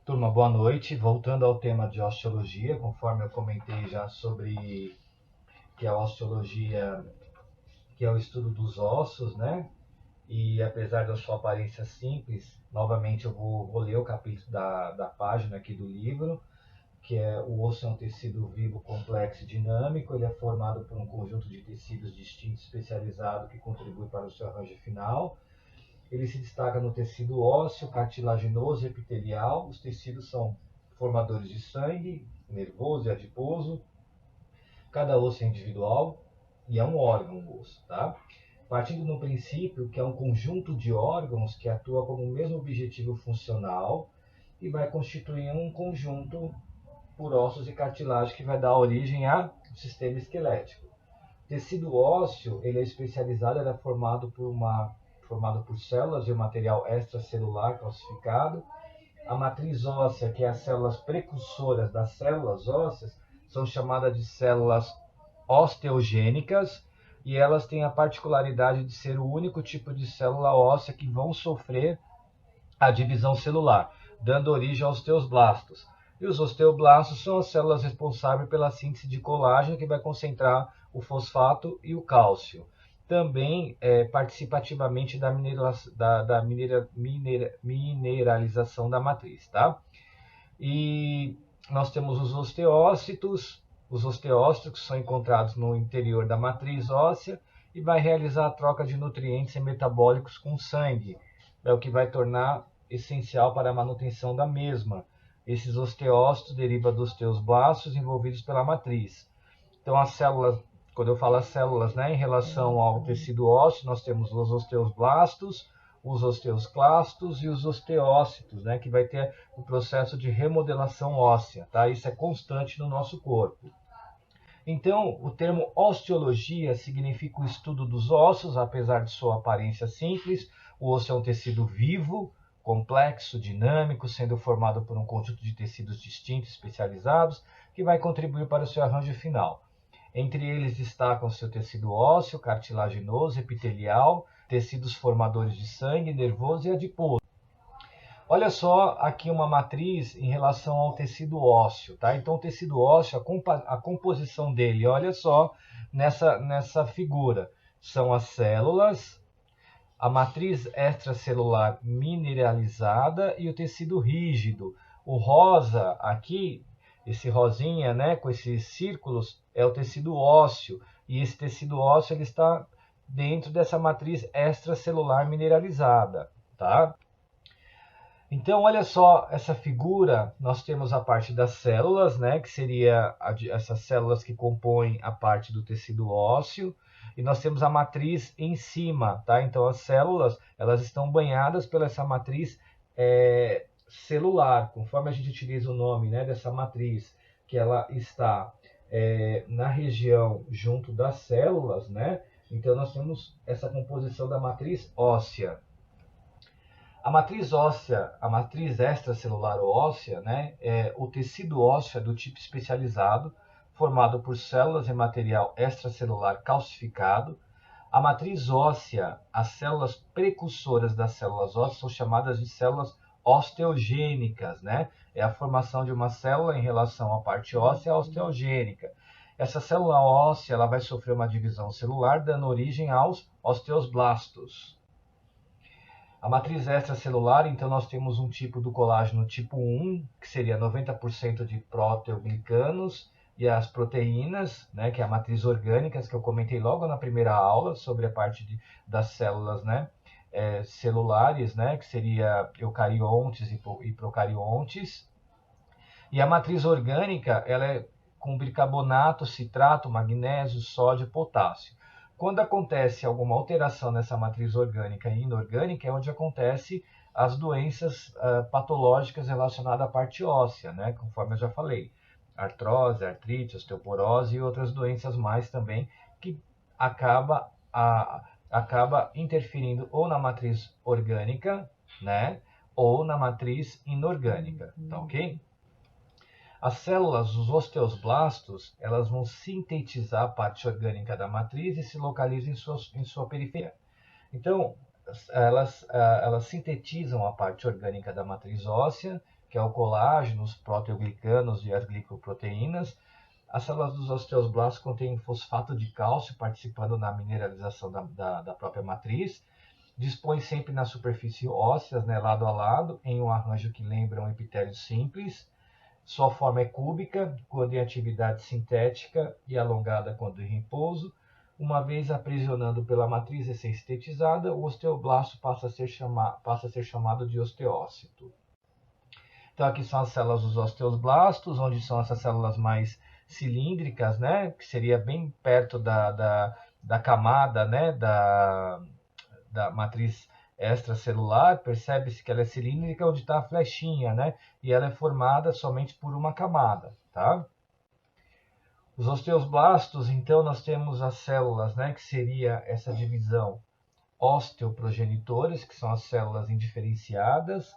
Turma, boa noite. Voltando ao tema de osteologia, conforme eu comentei já sobre que a osteologia, que é o estudo dos ossos, né? E apesar da sua aparência simples, novamente eu vou ler o capítulo da página aqui do livro, que é o osso é um tecido vivo, complexo e dinâmico. Ele é formado por um conjunto de tecidos distintos especializados que contribui para o seu arranjo final. Ele se destaca no tecido ósseo, cartilaginoso e epitelial. Os tecidos são formadores de sangue, nervoso e adiposo. Cada osso é individual e é um órgão o osso, tá? Partindo do princípio que é um conjunto de órgãos que atua como o mesmo objetivo funcional e vai constituir um conjunto por ossos e cartilagem que vai dar origem ao sistema esquelético. O tecido ósseo, ele é especializado, ele é formado por células de um material extracelular calcificado. A matriz óssea, que é as células precursoras das células ósseas, são chamadas de células osteogênicas e elas têm a particularidade de ser o único tipo de célula óssea que vão sofrer a divisão celular, dando origem aos osteoblastos. E os osteoblastos são as células responsáveis pela síntese de colágeno, que vai concentrar o fosfato e o cálcio. Também participa ativamente da mineralização da matriz, tá? E nós temos os osteócitos são encontrados no interior da matriz óssea e vai realizar a troca de nutrientes e metabólicos com o sangue, é o que vai tornar essencial para a manutenção da mesma. Esses osteócitos derivam dos osteoblastos envolvidos pela matriz. Então, as células, quando eu falo as células, né, em relação ao tecido ósseo, nós temos os osteoblastos, os osteoclastos e os osteócitos, né, que vai ter o processo de remodelação óssea, tá? Isso é constante no nosso corpo. Então, o termo osteologia significa o estudo dos ossos, apesar de sua aparência simples. O osso é um tecido vivo, complexo, dinâmico, sendo formado por um conjunto de tecidos distintos, especializados, que vai contribuir para o seu arranjo final. Entre eles destacam-se o tecido ósseo, cartilaginoso, epitelial, tecidos formadores de sangue, nervoso e adiposo. Olha só aqui uma matriz em relação ao tecido ósseo, tá? Então o tecido ósseo, a composição dele, olha só nessa figura. São as células, a matriz extracelular mineralizada e o tecido rígido. O rosa aqui, esse rosinha, né, com esses círculos, é o tecido ósseo. E esse tecido ósseo ele está dentro dessa matriz extracelular mineralizada, tá? Então, olha só essa figura, nós temos a parte das células, né, que seria essas células que compõem a parte do tecido ósseo, e nós temos a matriz em cima, tá? Então, as células, elas estão banhadas pela essa matriz celular, conforme a gente utiliza o nome, né, dessa matriz, que ela está na região junto das células, né? Então, nós temos essa composição da matriz óssea. A matriz óssea, a matriz extracelular ou óssea, né, o tecido ósseo é do tipo especializado, formado por células e material extracelular calcificado. A matriz óssea, as células precursoras das células ósseas são chamadas de células osteogênicas, né? É a formação de uma célula em relação à parte óssea osteogênica. Essa célula óssea ela vai sofrer uma divisão celular, dando origem aos osteoblastos. A matriz extracelular, então nós temos um tipo do colágeno tipo 1, que seria 90% de proteoglicanos, e as proteínas, né, que é a matriz orgânica, que eu comentei logo na primeira aula, sobre a parte das células, né, celulares, né, que seria eucariontes e procariontes. E a matriz orgânica, ela é com bicarbonato, citrato, magnésio, sódio e potássio. Quando acontece alguma alteração nessa matriz orgânica e inorgânica, é onde acontece as doenças patológicas relacionadas à parte óssea, né? Conforme eu já falei. Artrose, artrite, osteoporose e outras doenças mais também, que acaba interferindo ou na matriz orgânica, né? Ou na matriz inorgânica, tá ok? As células, os osteoblastos, elas vão sintetizar a parte orgânica da matriz e se localizam em sua periferia. Então, elas sintetizam a parte orgânica da matriz óssea, que é o colágeno, os proteoglicanos e as glicoproteínas. As células dos osteoblastos contêm fosfato de cálcio participando na mineralização da própria matriz. Dispõe sempre na superfície óssea, né, lado a lado, em um arranjo que lembra um epitélio simples. Sua forma é cúbica, quando em atividade sintética, e alongada quando em repouso. Uma vez aprisionando pela matriz recém-sintetizada, o osteoblasto passa a ser chamado de osteócito. Então aqui são as células dos osteoblastos, onde são essas células mais cilíndricas, né, que seria bem perto da camada, né, da matriz extracelular. Percebe-se que ela é cilíndrica onde está a flechinha, né, e ela é formada somente por uma camada, tá? Os osteoblastos, então, nós temos as células, né, que seria essa divisão osteoprogenitores, que são as células indiferenciadas.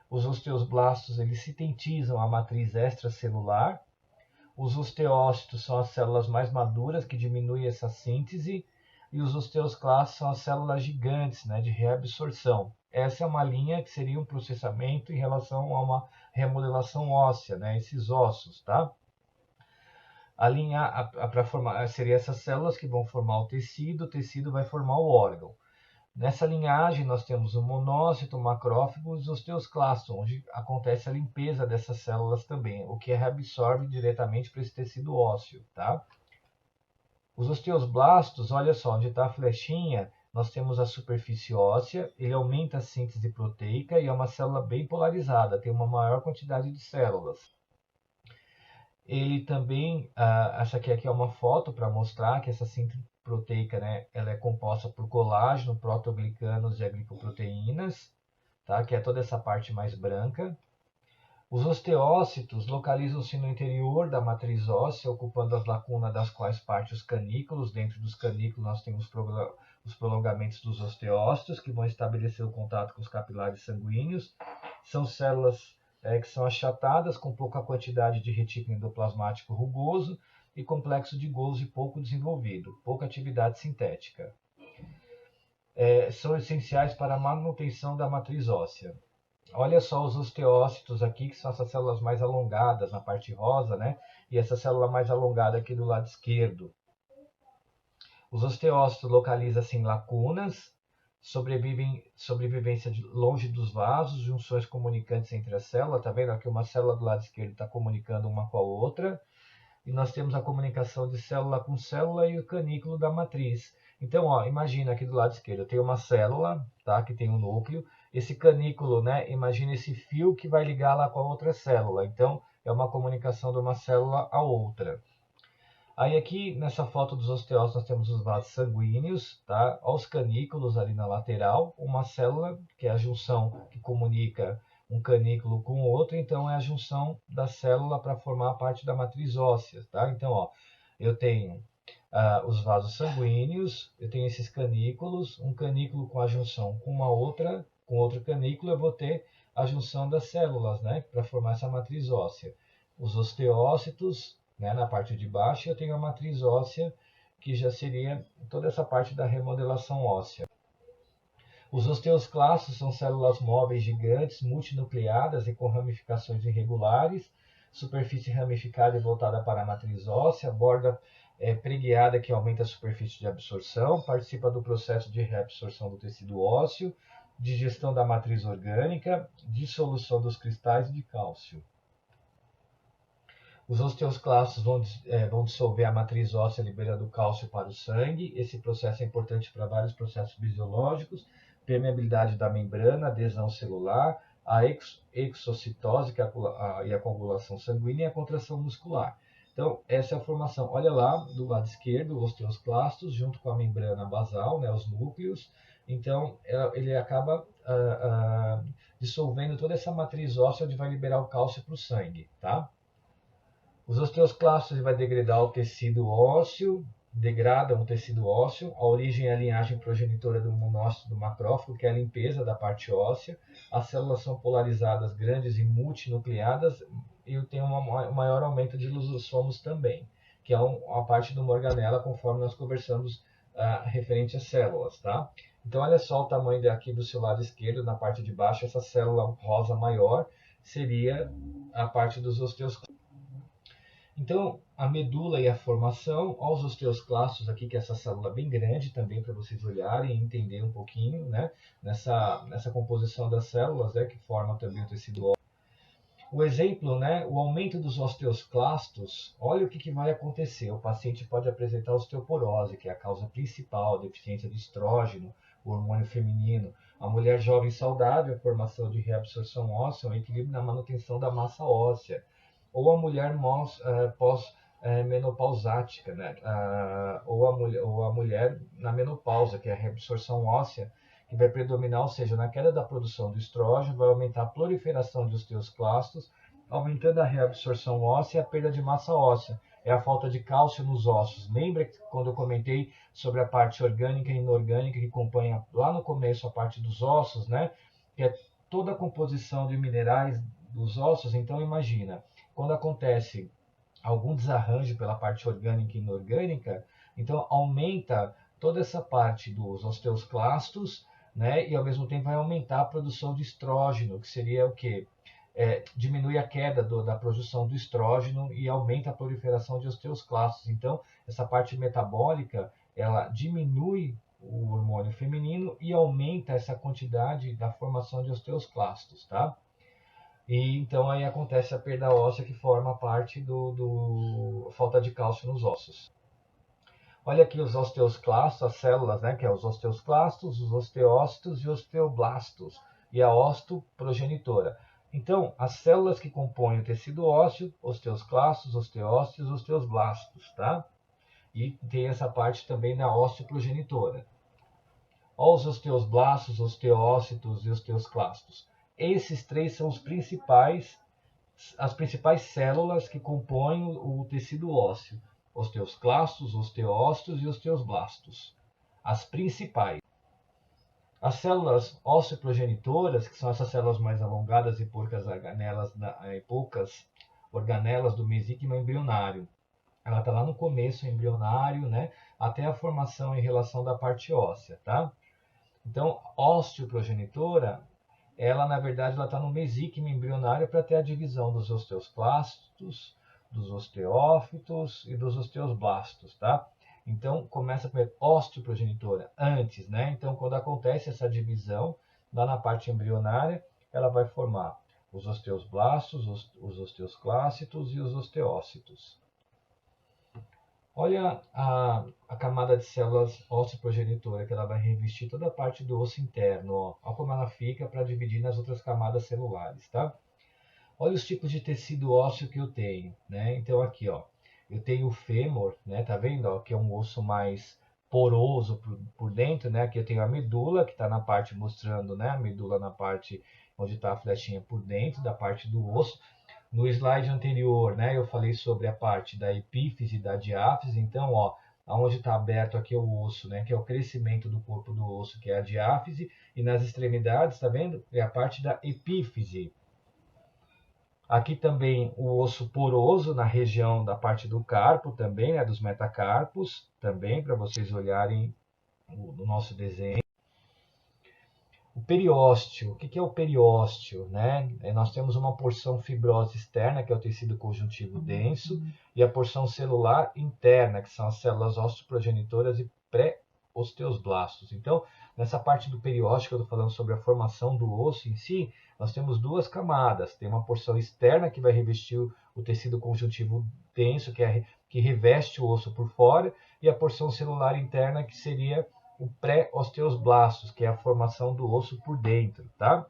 Os osteoblastos, eles sintetizam a matriz extracelular. Os osteócitos são as células mais maduras, que diminuem essa síntese. E os osteoclastos são as células gigantes, né, de reabsorção. Essa é uma linha que seria um processamento em relação a uma remodelação óssea, né, esses ossos, tá? A linha para formar seria essas células que vão formar o tecido vai formar o órgão. Nessa linhagem nós temos o monócito, o macrófago e os osteoclastos, onde acontece a limpeza dessas células também, o que reabsorve diretamente para esse tecido ósseo, tá? Os osteoblastos, olha só, onde está a flechinha, nós temos a superfície óssea, ele aumenta a síntese proteica e é uma célula bem polarizada, tem uma maior quantidade de células. Ele também, essa aqui é uma foto para mostrar que essa síntese proteica, né, ela é composta por colágeno, proteoglicanos e glicoproteínas, tá, que é toda essa parte mais branca. Os osteócitos localizam-se no interior da matriz óssea, ocupando as lacunas das quais partem os canículos. Dentro dos canículos nós temos os prolongamentos dos osteócitos, que vão estabelecer o contato com os capilares sanguíneos. São células que são achatadas, com pouca quantidade de retículo endoplasmático rugoso e complexo de Golgi pouco desenvolvido, pouca atividade sintética. São essenciais para a manutenção da matriz óssea. Olha só os osteócitos aqui, que são essas células mais alongadas na parte rosa, né? E essa célula mais alongada aqui do lado esquerdo. Os osteócitos localizam-se em lacunas, sobrevivência longe dos vasos, junções comunicantes entre as células. Tá vendo aqui uma célula do lado esquerdo está comunicando uma com a outra. E nós temos a comunicação de célula com célula e o canículo da matriz. Então, ó, imagina aqui do lado esquerdo, tem uma célula, tá, que tem um núcleo. Esse canículo, né, imagina esse fio que vai ligar lá com a outra célula. Então, é uma comunicação de uma célula a outra. Aí aqui, nessa foto dos osteócitos, nós temos os vasos sanguíneos, tá? Olha os canículos ali na lateral. Uma célula, que é a junção que comunica um canículo com o outro, então é a junção da célula para formar a parte da matriz óssea, tá? Então, ó, eu tenho os vasos sanguíneos, eu tenho esses canículos, um canículo com a junção com com outro canículo, eu vou ter a junção das células, né, para formar essa matriz óssea. Os osteócitos, né, na parte de baixo, eu tenho a matriz óssea, que já seria toda essa parte da remodelação óssea. Os osteoclastos são células móveis gigantes, multinucleadas e com ramificações irregulares, superfície ramificada e voltada para a matriz óssea, borda pregueada que aumenta a superfície de absorção, participa do processo de reabsorção do tecido ósseo, digestão da matriz orgânica, dissolução dos cristais de cálcio. Os osteoclastos vão dissolver a matriz óssea liberando cálcio para o sangue. Esse processo é importante para vários processos fisiológicos, permeabilidade da membrana, adesão celular, a exocitose e a coagulação sanguínea e a contração muscular. Então, essa é a formação. Olha lá, do lado esquerdo, os osteoclastos, junto com a membrana basal, né, os núcleos. Então, ele acaba dissolvendo toda essa matriz óssea, onde vai liberar o cálcio para o sangue, tá? Os osteoclastos vai degradar o tecido ósseo, degradam o tecido ósseo. A origem é a linhagem progenitora do monócito do macrófago, que é a limpeza da parte óssea. As células são polarizadas, grandes e multinucleadas, e tem um maior aumento de lisossomos também, que é a parte do morganela, conforme nós conversamos referente às células, tá? Então, olha só o tamanho aqui do seu lado esquerdo, na parte de baixo, essa célula rosa maior seria a parte dos osteoclastos. Então, a medula e a formação, olha os osteoclastos aqui, que é essa célula bem grande também, para vocês olharem e entender um pouquinho, né? Nessa composição das células, né, que forma também o tecido ósseo. O exemplo, né, o aumento dos osteoclastos, olha o que vai acontecer. O paciente pode apresentar osteoporose, que é a causa principal, deficiência de estrógeno, o hormônio feminino. A mulher jovem saudável, a formação de reabsorção óssea, um equilíbrio na manutenção da massa óssea. Ou a mulher pós-menopausática, né? Ou a mulher na menopausa, que é a reabsorção óssea, que vai predominar, ou seja, na queda da produção do estrógeno, vai aumentar a proliferação de osteoclastos, aumentando a reabsorção óssea e a perda de massa óssea. É a falta de cálcio nos ossos. Lembra quando eu comentei sobre a parte orgânica e inorgânica que compõe lá no começo a parte dos ossos, né? Que é toda a composição de minerais dos ossos. Então imagina, quando acontece algum desarranjo pela parte orgânica e inorgânica, então aumenta toda essa parte dos osteoclastos, né? E ao mesmo tempo vai aumentar a produção de estrógeno, que seria o quê? Diminui a queda da produção do estrógeno e aumenta a proliferação de osteoclastos. Então, essa parte metabólica, ela diminui o hormônio feminino e aumenta essa quantidade da formação de osteoclastos, tá? E então aí acontece a perda óssea que forma parte do falta de cálcio nos ossos. Olha aqui os osteoclastos, as células, né, que é os osteoclastos, os osteócitos e osteoblastos, e a osteoprogenitora. Então, as células que compõem o tecido ósseo, osteoclastos, osteócitos, osteoblastos, tá? E tem essa parte também na osteoprogenitora. Olha os osteoblastos, osteócitos e osteoclastos. Esses três são as principais células que compõem o tecido ósseo. Osteoclastos, osteócitos e osteoblastos. As principais. As células osteoprogenitoras, que são essas células mais alongadas e poucas organelas do mesíquima embrionário. Ela está lá no começo embrionário, né, até a formação e relação da parte óssea, tá? Então, osteoprogenitora, ela na verdade ela está no mesíquima embrionário para ter a divisão dos osteoclastos, dos osteófitos e dos osteoblastos, tá? Então, começa com a osteoprogenitora antes, né? Então, quando acontece essa divisão, lá na parte embrionária, ela vai formar os osteoblastos, os osteoclácitos e os osteócitos. Olha a camada de células osteoprogenitora, que ela vai revestir toda a parte do osso interno. Ó. Olha como ela fica para dividir nas outras camadas celulares, tá? Olha os tipos de tecido ósseo que eu tenho, né? Então aqui, ó, eu tenho o fêmur, né? Tá vendo? Ó, que é um osso mais poroso por dentro, né? Aqui eu tenho a medula, que está na parte mostrando, né? A medula na parte onde está a flechinha por dentro da parte do osso. No slide anterior, né, eu falei sobre a parte da epífise e da diáfise. Então, ó, onde está aberto aqui é o osso, né, que é o crescimento do corpo do osso, que é a diáfise, e nas extremidades, tá vendo? É a parte da epífise. Aqui também o osso poroso na região da parte do carpo também, né, dos metacarpos, também para vocês olharem no nosso desenho. O periósteo, o que é o periósteo? Né? Nós temos uma porção fibrosa externa, que é o tecido conjuntivo denso, e a porção celular interna, que são as células osteoprogenitoras e pré-osteoblastos. Então, nessa parte do periósteo que eu estou falando sobre a formação do osso em si, nós temos duas camadas. Tem uma porção externa que vai revestir o tecido conjuntivo denso, que reveste o osso por fora, e a porção celular interna, que seria o pré-osteoblastos, que é a formação do osso por dentro, tá?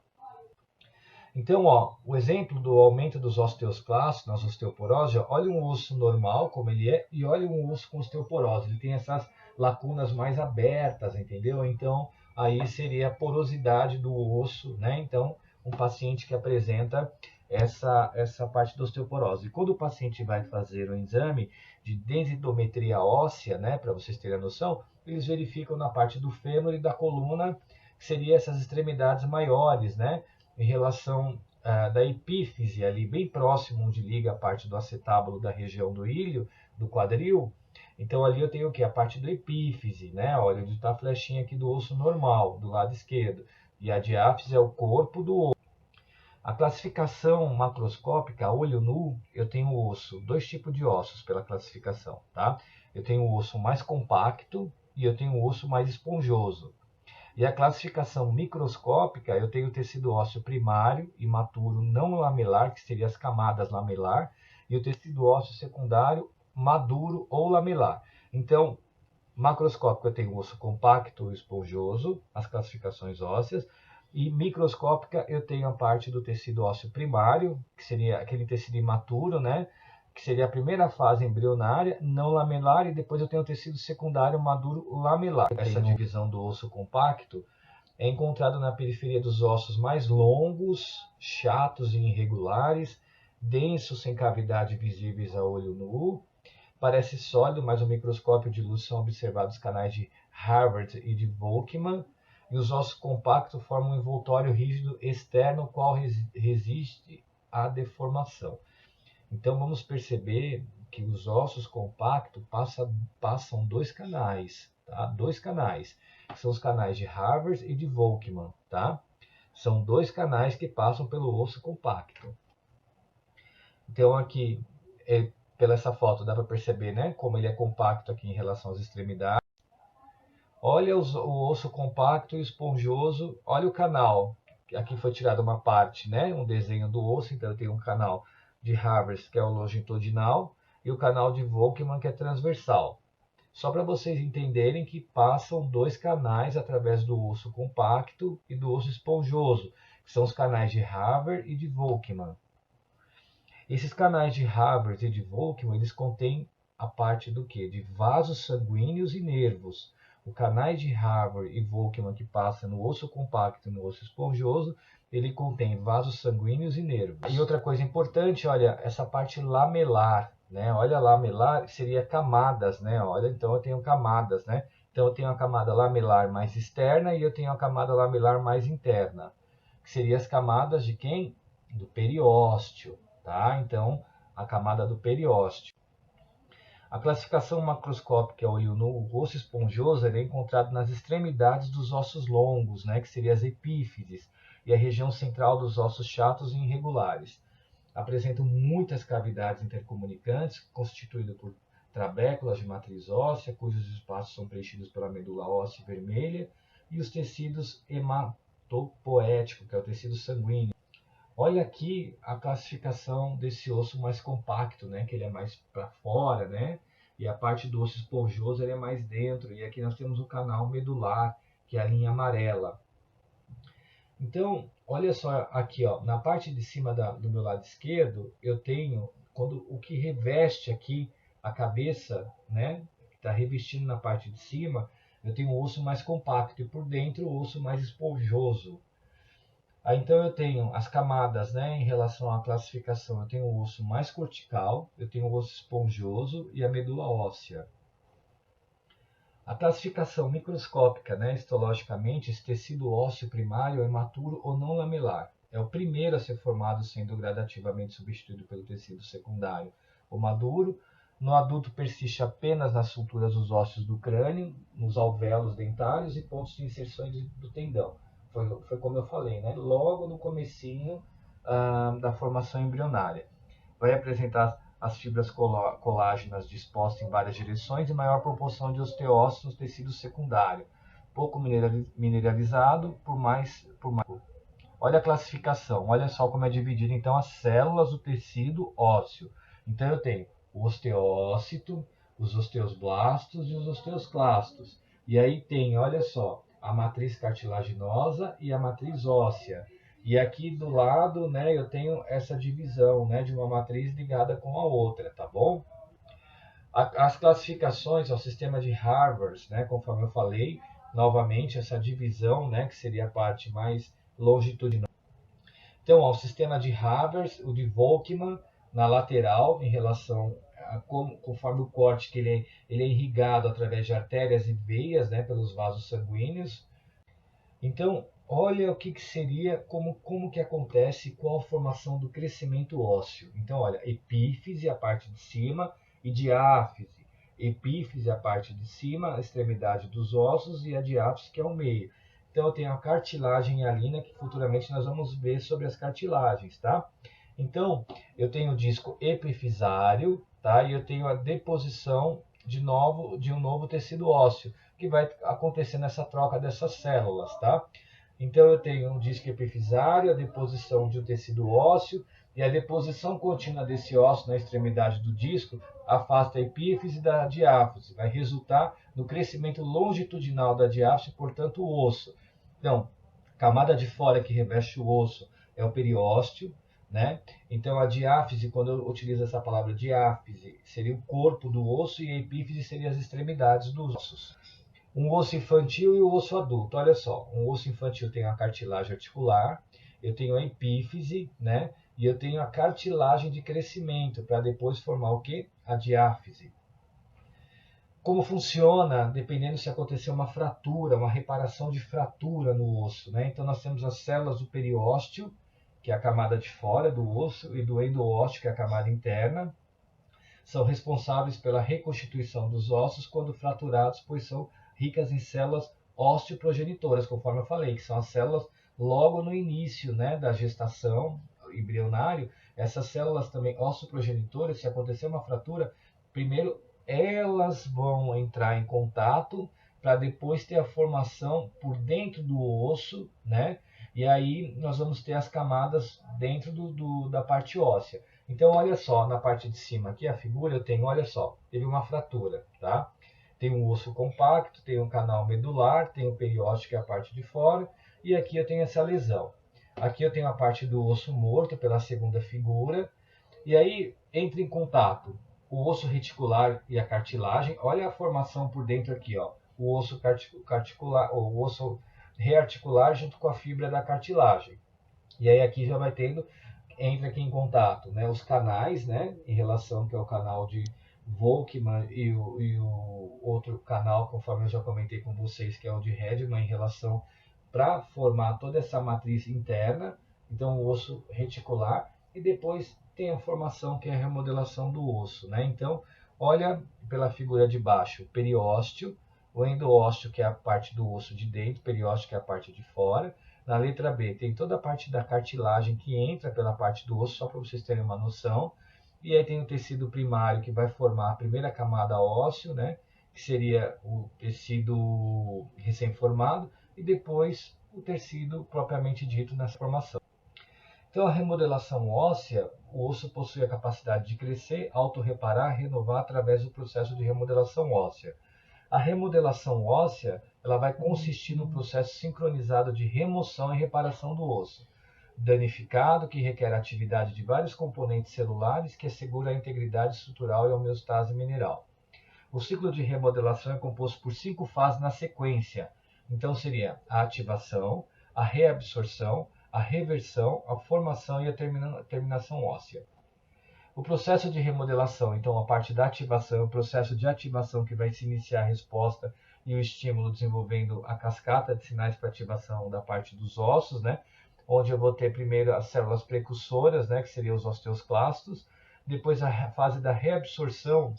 Então, ó, o exemplo do aumento dos osteoclastos nas osteoporose, ó, olha um osso normal como ele é e olha um osso com osteoporose. Ele tem essas lacunas mais abertas, entendeu? Então, aí seria a porosidade do osso, né? Então, um paciente que apresenta essa parte da osteoporose. E quando o paciente vai fazer o exame de densitometria óssea, né, para vocês terem a noção, eles verificam na parte do fêmur e da coluna, que seriam essas extremidades maiores, né, em relação da epífise, ali bem próximo onde liga a parte do acetábulo da região do ilho, do quadril, Então ali eu tenho o que? A parte do epífise, né? Olha onde está a flechinha aqui do osso normal, do lado esquerdo. E a diáfise é o corpo do osso. A classificação macroscópica, a olho nu, eu tenho osso, dois tipos de ossos pela classificação, tá? Eu tenho o osso mais compacto e eu tenho o osso mais esponjoso. E a classificação microscópica, eu tenho o tecido ósseo primário, imaturo, não lamelar, que seria as camadas lamelar, e o tecido ósseo secundário, maduro ou lamelar. Então, macroscópico, eu tenho o osso compacto e esponjoso, as classificações ósseas, e microscópica, eu tenho a parte do tecido ósseo primário, que seria aquele tecido imaturo, né? Que seria a primeira fase embrionária, não lamelar, e depois eu tenho o tecido secundário maduro lamelar. Essa divisão do osso compacto é encontrado na periferia dos ossos mais longos, chatos e irregulares, densos sem cavidade visíveis a olho nu. Parece sólido, mas no microscópio de luz são observados canais de Harvard e de Volkmann, e os ossos compactos formam um envoltório rígido externo, qual resiste à deformação. Então vamos perceber que os ossos compactos passam dois canais, tá? Dois canais, que são os canais de Harvard e de Volkmann, tá? São dois canais que passam pelo osso compacto. Então aqui, pela essa foto, dá para perceber, né, como ele é compacto aqui em relação às extremidades. Olha o osso compacto e esponjoso, olha o canal. Aqui foi tirada uma parte, né, um desenho do osso, então eu tenho um canal de Harvard, que é o longitudinal, e o canal de Volkmann, que é transversal. Só para vocês entenderem que passam dois canais através do osso compacto e do osso esponjoso, que são os canais de Harvard e de Volkmann. Esses canais de Harvard e de Volkmann, eles contêm a parte do quê? De vasos sanguíneos e nervos. O canal de Harvard e Volkmann que passa no osso compacto e no osso esponjoso, ele contém vasos sanguíneos e nervos. E outra coisa importante, olha, essa parte lamelar, né? Olha, lamelar seria camadas, né? Olha, então eu tenho camadas, né? Então eu tenho a camada lamelar mais externa e eu tenho a camada lamelar mais interna, que seriam as camadas de quem? Do periósteo, tá? Então, a camada do periósteo. A classificação macroscópica ao olho nu, o osso esponjoso é encontrado nas extremidades dos ossos longos, né, que seriam as epífises, e a região central dos ossos chatos e irregulares. Apresentam muitas cavidades intercomunicantes, constituídas por trabéculas de matriz óssea, cujos espaços são preenchidos pela medula óssea vermelha, e os tecidos hematopoéticos, que é o tecido sanguíneo. Olha aqui a classificação desse osso mais compacto, né? Que ele é mais para fora, né? E a parte do osso esponjoso ele é mais dentro. E aqui nós temos o canal medular, que é a linha amarela. Então, olha só aqui, ó, na parte de cima do meu lado esquerdo, eu tenho o que reveste aqui a cabeça, né? Que está revestindo na parte de cima, eu tenho o osso mais compacto e por dentro o osso mais esponjoso. Então eu tenho as camadas, né, em relação à classificação. Eu tenho o osso mais cortical, eu tenho o osso esponjoso e a medula óssea. A classificação microscópica, né, histologicamente, esse tecido ósseo primário é imaturo ou não lamelar. É o primeiro a ser formado, sendo gradativamente substituído pelo tecido secundário, o maduro. No adulto persiste apenas nas suturas dos ossos do crânio, nos alvéolos dentários e pontos de inserções do tendão. Foi como eu falei, né? Logo no comecinho da formação embrionária. Vai apresentar as fibras colágenas dispostas em várias direções e maior proporção de osteócitos no tecido secundário. Pouco mineralizado, por mais. Olha a classificação, olha só como é dividido então as células do tecido ósseo. Então eu tenho o osteócito, os osteoblastos e os osteoclastos. E aí tem, olha só, a matriz cartilaginosa e a matriz óssea. E aqui do lado, né, eu tenho essa divisão, né, de uma matriz ligada com a outra, tá bom? As classificações ao sistema de Harvard, né, conforme eu falei, novamente essa divisão, né, que seria a parte mais longitudinal. Então, ao sistema de Harvard, o de Volkmann na lateral, em relação a conforme o corte que ele é irrigado através de artérias e veias, né, pelos vasos sanguíneos. Então, olha o que seria, como que acontece, qual a formação do crescimento ósseo. Então, olha, epífise, a parte de cima, e diáfise. epífise, a parte de cima, a extremidade dos ossos, e a diáfise, que é o meio. Então eu tenho a cartilagem hialina, que futuramente nós vamos ver sobre as cartilagens, tá? Então eu tenho o disco epifisário, tá? E eu tenho a deposição de um novo tecido ósseo, que vai acontecer nessa troca dessas células, tá? Então eu tenho um disco epifisário, a deposição de um tecido ósseo, e a deposição contínua desse ósseo na extremidade do disco afasta a epífise da diáfise, vai resultar no crescimento longitudinal da diáfise, portanto o osso. Então, a camada de fora que reveste o osso é o periósteo, né? Então a diáfise, quando eu utilizo essa palavra diáfise, seria o corpo do osso, e a epífise seria as extremidades dos ossos. Um osso infantil e o osso adulto. Olha só, um osso infantil tem a cartilagem articular, eu tenho a epífise, né? E eu tenho a cartilagem de crescimento, para depois formar o quê? A diáfise. Como funciona, dependendo se acontecer uma fratura, uma reparação de fratura no osso, né? Então nós temos as células do periósteo, que é a camada de fora do osso, e do endoósteo, que é a camada interna. São responsáveis pela reconstituição dos ossos quando fraturados, pois são ricas em células osteoprogenitoras, conforme eu falei, que são as células logo no início, né, da gestação embrionário. Essas células também osteoprogenitoras, se acontecer uma fratura, primeiro elas vão entrar em contato para depois ter a formação por dentro do osso, né? E aí nós vamos ter as camadas dentro da parte óssea. Então, olha só, na parte de cima aqui, a figura, eu tenho, olha só, teve uma fratura, tá? Tem um osso compacto, tem um canal medular, tem o periósteo, que é a parte de fora, e aqui eu tenho essa lesão. Aqui eu tenho a parte do osso morto, pela segunda figura, e aí entra em contato o osso reticular e a cartilagem. Olha a formação por dentro aqui, ó. O osso o osso rearticular junto com a fibra da cartilagem. E aí aqui já vai tendo, entra aqui em contato, né, os canais, né, em relação que é o canal de Volkmann e o outro canal, conforme eu já comentei com vocês, que é o de Hedman, em relação para formar toda essa matriz interna. Então o osso reticular, e depois tem a formação, que é a remodelação do osso, né? Então olha pela figura de baixo, o periósteo, o endoósteo, que é a parte do osso de dentro, periósteo, que é a parte de fora. Na letra B tem toda a parte da cartilagem que entra pela parte do osso, só para vocês terem uma noção. E aí tem o tecido primário, que vai formar a primeira camada óssea, né? Que seria o tecido recém-formado, e depois o tecido propriamente dito nessa formação. Então a remodelação óssea, o osso possui a capacidade de crescer, autorreparar, renovar através do processo de remodelação óssea. A remodelação óssea, ela vai consistir no processo sincronizado de remoção e reparação do osso danificado, que requer a atividade de vários componentes celulares, que assegura a integridade estrutural e a homeostase mineral. O ciclo de remodelação é composto por 5 fases na sequência. Então seria a ativação, a reabsorção, a reversão, a formação e a terminação óssea. O processo de remodelação, então a parte da ativação, o processo de ativação, que vai se iniciar a resposta e o estímulo, desenvolvendo a cascata de sinais para ativação da parte dos ossos, né? Onde eu vou ter primeiro as células precursoras, né? Que seriam os osteoclastos. Depois a fase da reabsorção,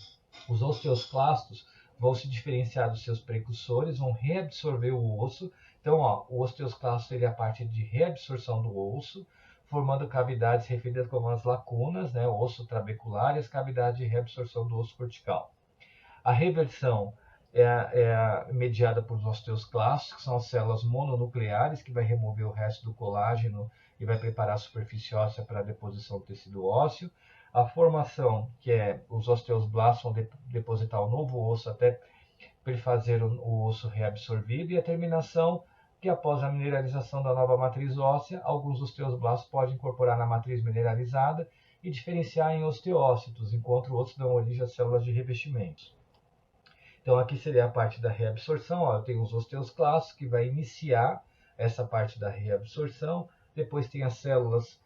os osteoclastos vão se diferenciar dos seus precursores, vão reabsorver o osso. Então, ó, o osteoclasto seria a parte de reabsorção do osso, formando cavidades referidas como as lacunas, né, o osso trabecular, e as cavidades de reabsorção do osso cortical. A reversão é mediada por osteoclastos, que são as células mononucleares, que vai remover o resto do colágeno e vai preparar a superfície óssea para a deposição do tecido ósseo. A formação, que é os osteoblastos vão depositar o novo osso até perfazer o osso reabsorvido, e a terminação, que após a mineralização da nova matriz óssea, alguns osteoblastos podem incorporar na matriz mineralizada e diferenciar em osteócitos, enquanto outros dão origem a células de revestimentos. Então aqui seria a parte da reabsorção, ó, eu tenho os osteoclastos, que vai iniciar essa parte da reabsorção. Depois tem as células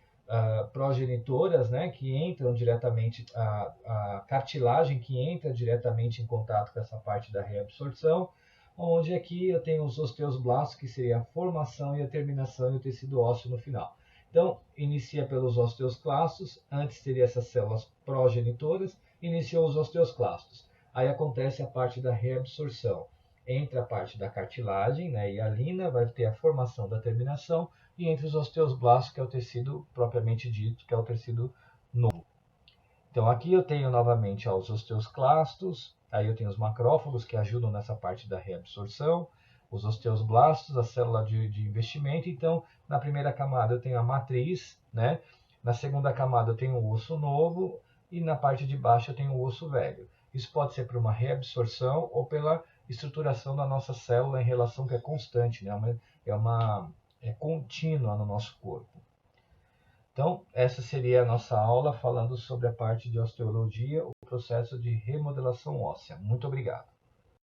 progenitoras, né, que entram diretamente, a cartilagem que entra diretamente em contato com essa parte da reabsorção, onde aqui eu tenho os osteoblastos, que seria a formação e a terminação e o tecido ósseo no final. Então, inicia pelos osteoclastos, antes teria essas células progenitoras, iniciou os osteoclastos. aí acontece a parte da reabsorção. Entre a parte da cartilagem, né, e a hialina, vai ter a formação da terminação, e entre os osteoblastos, que é o tecido propriamente dito, que é o tecido novo. Então aqui eu tenho novamente os osteoclastos, aí eu tenho os macrófagos que ajudam nessa parte da reabsorção, os osteoblastos, a célula de investimento. Então, na primeira camada eu tenho a matriz, né? Na segunda camada eu tenho o osso novo e na parte de baixo eu tenho o osso velho. Isso pode ser por uma reabsorção ou pela estruturação da nossa célula em relação que é constante, né? É contínua no nosso corpo. Então, essa seria a nossa aula falando sobre a parte de osteologia, o processo de remodelação óssea. Muito obrigado.